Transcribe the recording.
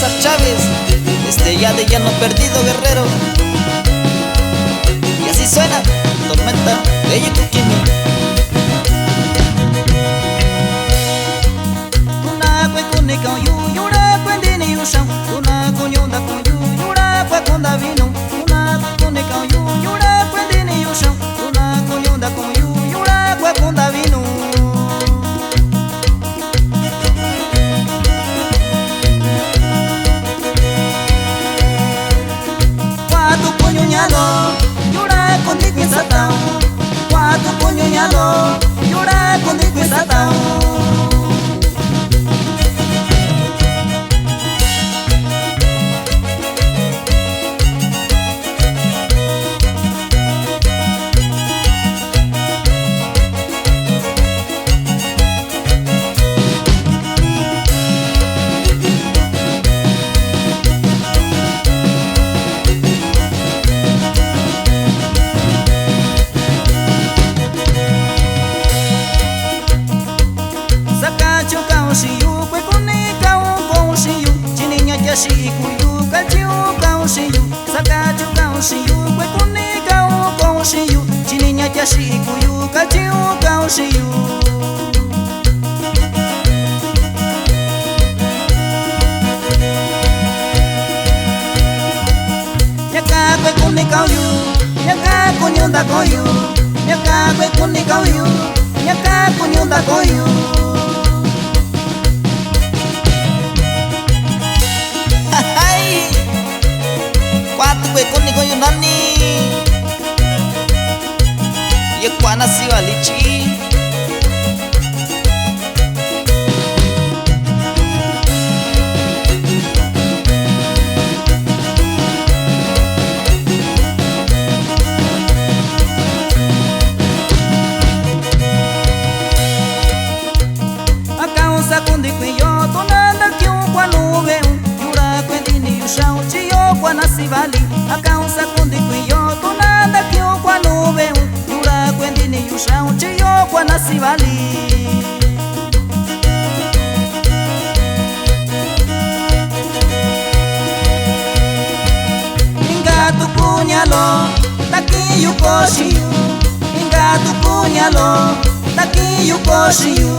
César Chávez, ya de llano perdido, guerrero. Y así suena Tormenta de Yucuquini. Tuna kwe kune kau yu yura kwendini yusham. Tuna kunyunda kunyu yura kwa kunda vino. Tuna kune kau yu yura kwendini yusham. Tuna kunyunda kunyu yura kwa kunda vino. Yura contigo en Satán, cuatro puñuñalo, yura contigo en Satán. Shiyu kwe kuni kau shiyu chininya jashi kuyu kachiu kau shiyu sakachu kau shiyu kwe kuni kau shiyu chininya jashi kuyu kachiu kau shiyu. Nyaka kwe kuni kau yu nyaka kunyunda koyu nyaka kwe kuni kau yu nyaka kunyunda koyu. Kwe kuni koyu nani ye kwana siwa lichi. Akausa kundi kweyo tonanda kyo kwa nube yura kwendini yushao chiyo kwa nasivali. Akausa kundi kweyo tonanda kyo kwa nube yura kwendini yushao chiyo kwa nasivali. Ingatu kunyalo taki yukoshiyu ingatu kunyalo taki yukoshiyu.